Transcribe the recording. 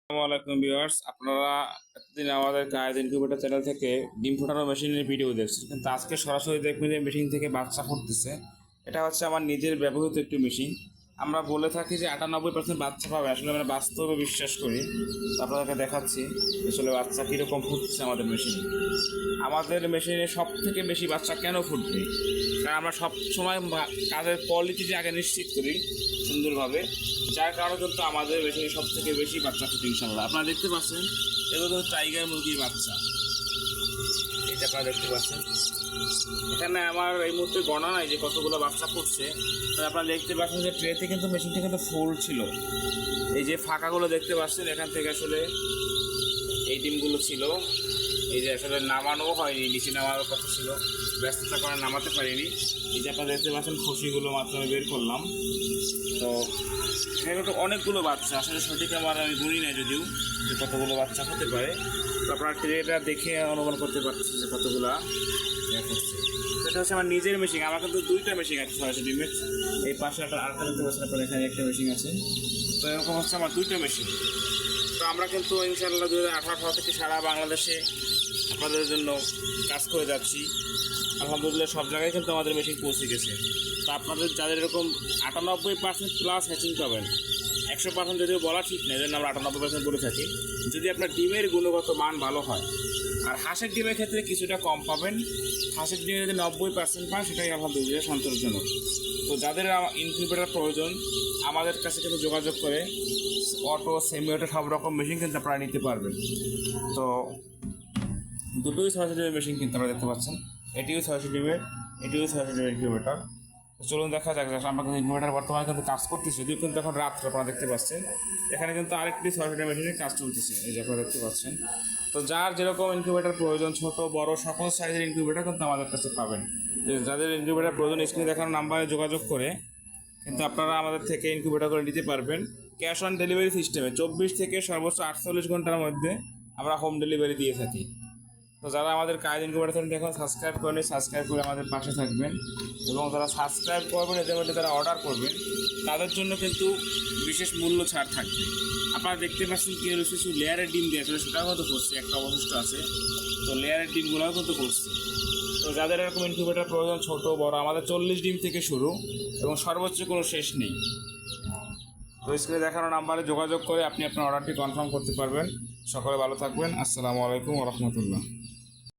আসসালামু আলাইকুম ভিউয়ার্স, আপনারা এতদিন আমাদের কায়েদ ইনকিউবেটর চ্যানেল থেকে ডিম ফোটানো মেশিনের ভিডিও দেখছেন, কিন্তু আজকে সরাসরি দেখবেন যে মেশিন থেকে বাচ্চা ফুটতেছে। এটা হচ্ছে আমার নিজের ব্যবহৃত একটি মেশিন। আমরা বলে থাকি যে 98% বাচ্চা পাবে, আসলে আমরা বাস্তবে বিশ্বাস করি। তো আপনাদেরকে দেখাচ্ছি আসলে বাচ্চা কীরকম ফুটতেছে আমাদের মেশিনে। আমাদের মেশিনে সব থেকে বেশি বাচ্চা কেন ফুটবে? কারণ আমরা সব সময় কাজের কোয়ালিটি আগে নিশ্চিত করি সুন্দরভাবে, যার কারণে কিন্তু আমাদের মেশিনে সব থেকে বেশি বাচ্চা ফুটে ইনশাল্লাহ। আপনারা দেখতে পাচ্ছেন এগুলো কিন্তু টাইগার মুরগির বাচ্চা, এটা আপনারা দেখতে পাচ্ছেন। এখানে আমার এই মুহূর্তে গণনা নাই যে কতগুলো বাচ্চা ফুটছে। আপনারা দেখতে পাচ্ছেন যে ট্রেতে কিন্তু মেশিনটা কিন্তু ফুল ছিল। এই যে ফাঁকাগুলো দেখতে পাচ্ছেন, এখান থেকে আসলে এই ডিমগুলো ছিল। এই যে আসলে নামানো হয়নি, নিচে নামানোর কথা ছিল, ব্যস্ততার কারণে নামাতে পারিনি। এই যে আপনারা দেখতে পাচ্ছেন খুশিগুলো মাধ্যমে বের করলাম। তো এখানে তো অনেকগুলো বাচ্চা, আসলে সঠিক আমি গুনি নাই যদিও যে কতগুলো বাচ্চা হতে পারে। তো আপনারা ট্রেটা দেখে অনুমান করতে পারছেন যে কতগুলা হচ্ছে। এটা হচ্ছে আমার নিজের মেশিন। আমার কিন্তু দুইটা মেশিন আছে সরাসরি ডিমের। এই পাশে একটা আরেকটা দেখতে পাচ্ছেন আপনার, এখানে একটা মেশিন আছে। তো এরকম হচ্ছে আমার দুইটা মেশিন। তো আমরা কিন্তু ইনশাআল্লাহ 2018 সাল থেকে সারা বাংলাদেশে আপনাদের জন্য কাজ করে যাচ্ছি। আলহামদুলিল্লাহ সব জায়গায় কিন্তু আমাদের মেশিন পৌঁছে গেছে। তো আপনাদের যাদের এরকম 98% প্লাস হ্যাচিং পাবেন, 100% যদিও বলা ঠিক নেই, জন্য আমরা 98% বলে থাকি। যদি আপনার ডিমের গুণগত মান ভালো হয়, আর হাঁসের ডিমের ক্ষেত্রে কিছুটা কম পাবেন। হাঁসের ডিমে যদি 90% পান, সেটাই আলহামদুলিল্লাহ সন্তোষজনক। তো যাদের ইনকিউবেটর প্রয়োজন, আমাদের কাছে কিন্তু যোগাযোগ করে অটো, সেমি অটো সব রকম মেশিন কিন্তু আপনারা নিতে পারবেন। তো দুটোই 600 ডিমের মেশিন কিন্তু আপনারা দেখতে পাচ্ছেন। এটিও 600 ডিমের, এটিও 600 ডিমের ইনকিউবেটর। চলুন দেখা যাক। আমরা কিন্তু ইনভার্টার বর্তমানে কিন্তু কাজ করতেছি, যদিও কিন্তু এখন রাত্রে আপনারা দেখতে পাচ্ছেন। এখানে কিন্তু আরেকটি 600 ডিমের মেশিনের কাজ চলতেছে, এই যে আপনারা দেখতে পাচ্ছেন। তো যার যেরকম ইনকিউবেটর প্রয়োজন, ছোট বড় সকল সাইজের ইনকিউবেটর কিন্তু আমাদের কাছে পাবেন। যাদের ইনকিউবেটর প্রয়োজন, স্ক্রিনে দেখানো নাম্বারে যোগাযোগ করে কিন্তু আপনারা আমাদের থেকে ইনকিউবেটর করে নিতে পারবেন। ক্যাশ অন ডেলিভারি সিস্টেমে 24 থেকে সর্বোচ্চ 48 ঘন্টার মধ্যে আমরা হোম ডেলিভারি দিয়ে থাকি। তো যারা আমাদের কায়েদ ইনকিউবেটর চ্যানেলটি এখন সাবস্ক্রাইব করেন, সাবস্ক্রাইব করে আমাদের পাশে থাকবেন। এবং যারা সাবস্ক্রাইব করবেন, এদের মধ্যে যারা অর্ডার করবেন, তাদের জন্য কিন্তু বিশেষ মূল্য ছাড় থাকবে। আপনারা দেখতে পাচ্ছেন কি কিছু লেয়ারের ডিম দিয়ে আসলে সেটাও কিন্তু করছে, একটা অবশিষ্ট আছে। তো লেয়ারের ডিমগুলোও কিন্তু করছে। তো যাদের এরকম ইনকিউবেটর প্রয়োজন, ছোটো বড়, আমাদের 40 ডিম থেকে শুরু এবং সর্বোচ্চ কোনো শেষ নেই। তো স্ক্রিনে দেখানো নাম্বারে যোগাযোগ করে আপনি আপনার অর্ডারটি কনফার্ম করতে পারবেন। সকলে ভালো থাকবেন। আসসালামু আলাইকুম ওয়া রাহমাতুল্লাহ।